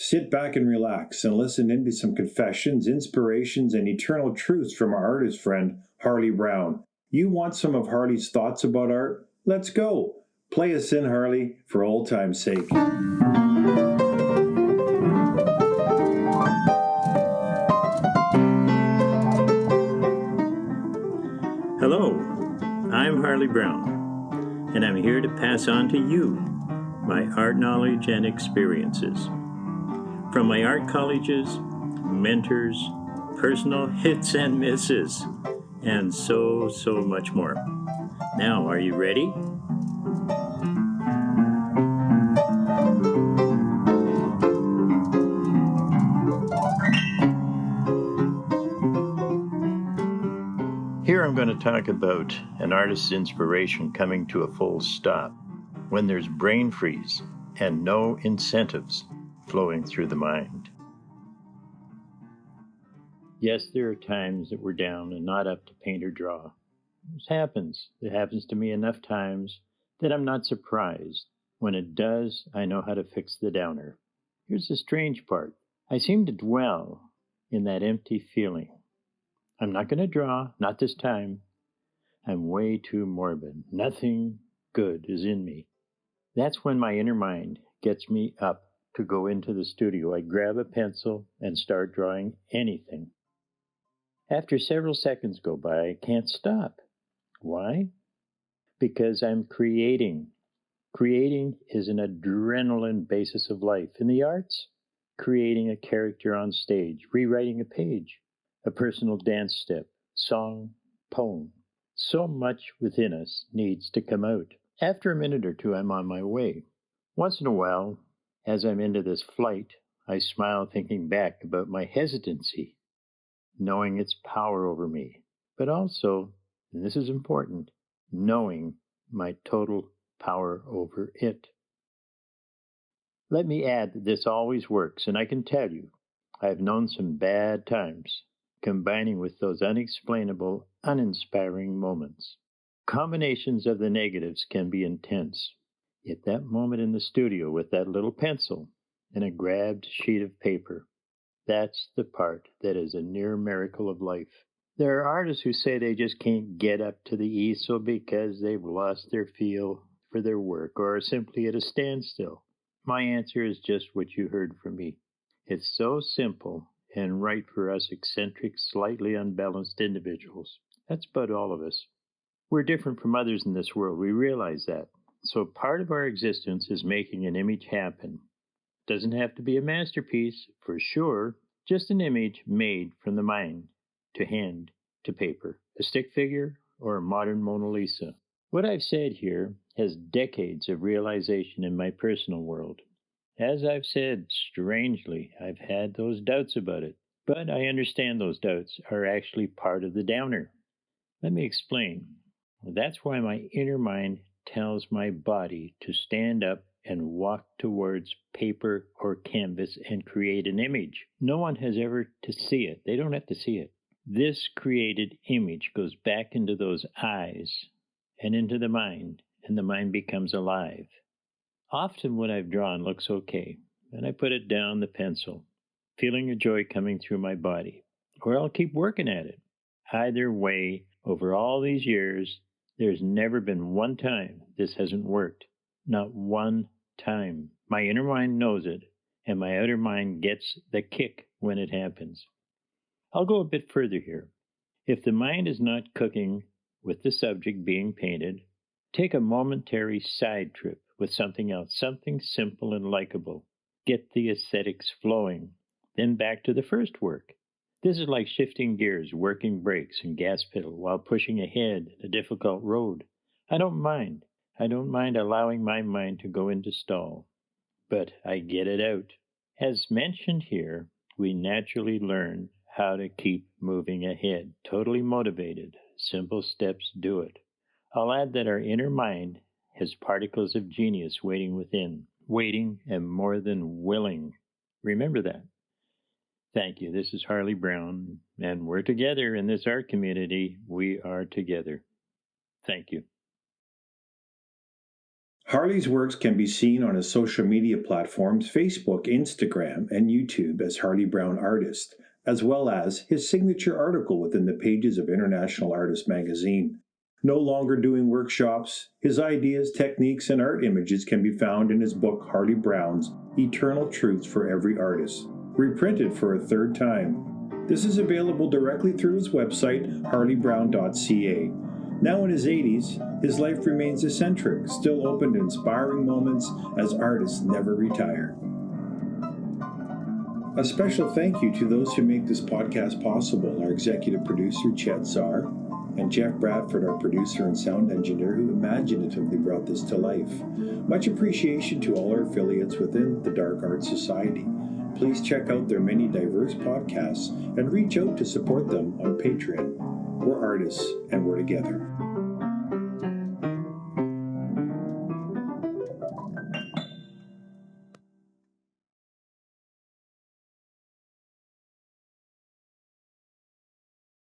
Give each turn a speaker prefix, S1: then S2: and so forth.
S1: Sit back and relax and listen into some confessions, inspirations, and eternal truths from our artist friend, Harley Brown. You want some of Harley's thoughts about art? Let's go. Play us in, Harley, for old time's sake.
S2: Hello, I'm Harley Brown, and I'm here to pass on to you my art knowledge and experiences. From my art colleges, mentors, personal hits and misses, and so much more. Now, are you ready? Here I'm going to talk about an artist's inspiration coming to a full stop when there's brain freeze and no incentives flowing through the mind. Yes, there are times that we're down and not up to paint or draw. This happens. It happens to me enough times that I'm not surprised. When it does, I know how to fix the downer. Here's the strange part. I seem to dwell in that empty feeling. I'm not going to draw, not this time. I'm way too morbid. Nothing good is in me. That's when my inner mind gets me up to go into the studio. I grab a pencil and start drawing anything. After several seconds go by, I can't stop. Why? Because I'm creating. Creating is an adrenaline basis of life. In the arts, creating a character on stage, rewriting a page, a personal dance step, song, poem. So much within us needs to come out. After a minute or two, I'm on my way. Once in a while, as I'm into this flight, I smile thinking back about my hesitancy, knowing its power over me, but also, and this is important, knowing my total power over it. Let me add that this always works, and I can tell you, I have known some bad times, combining with those unexplainable, uninspiring moments. Combinations of the negatives can be intense. Yet that moment in the studio with that little pencil and a grabbed sheet of paper, that's the part that is a near miracle of life. There are artists who say they just can't get up to the easel because they've lost their feel for their work or are simply at a standstill. My answer is just what you heard from me. It's so simple and right for us eccentric, slightly unbalanced individuals. That's about all of us. We're different from others in this world. We realize that. So part of our existence is making an image happen. It doesn't have to be a masterpiece, for sure, just an image made from the mind to hand to paper, a stick figure or a modern Mona Lisa. What I've said here has decades of realization in my personal world. As I've said, strangely, I've had those doubts about it, but I understand those doubts are actually part of the downer. Let me explain. That's why my inner mind tells my body to stand up and walk towards paper or canvas and create an image. No one has ever to see it. They don't have to see it. This created image goes back into those eyes and into the mind, and the mind becomes alive. Often what I've drawn looks okay, and I put it down the pencil, feeling a joy coming through my body, or I'll keep working at it. Either way, over all these years, there's never been one time this hasn't worked. Not one time. My inner mind knows it, and my outer mind gets the kick when it happens. I'll go a bit further here. If the mind is not cooking with the subject being painted, take a momentary side trip with something else, something simple and likable. Get the aesthetics flowing, then back to the first work. This is like shifting gears, working brakes and gas pedal while pushing ahead a difficult road. I don't mind. I don't mind allowing my mind to go into stall, but I get it out. As mentioned here, we naturally learn how to keep moving ahead, totally motivated. Simple steps do it. I'll add that our inner mind has particles of genius waiting within, waiting and more than willing. Remember that. Thank you. This is Harley Brown, and we're together in this art community. We are together. Thank you.
S1: Harley's works can be seen on his social media platforms Facebook, Instagram, and YouTube as Harley Brown Artist, as well as his signature article within the pages of International Artist magazine. No longer doing workshops, his ideas, techniques, and art images can be found in his book Harley Brown's Eternal Truths for Every Artist, reprinted for a third time. This is available directly through his website, harleybrown.ca. Now in his 80s, his life remains eccentric, still open to inspiring moments as artists never retire. A special thank you to those who make this podcast possible, our executive producer, Chet, and Jeff Bradford, our producer and sound engineer, who imaginatively brought this to life. Much appreciation to all our affiliates within the Dark Arts Society. Please check out their many diverse podcasts and reach out to support them on Patreon. We're artists, and we're together.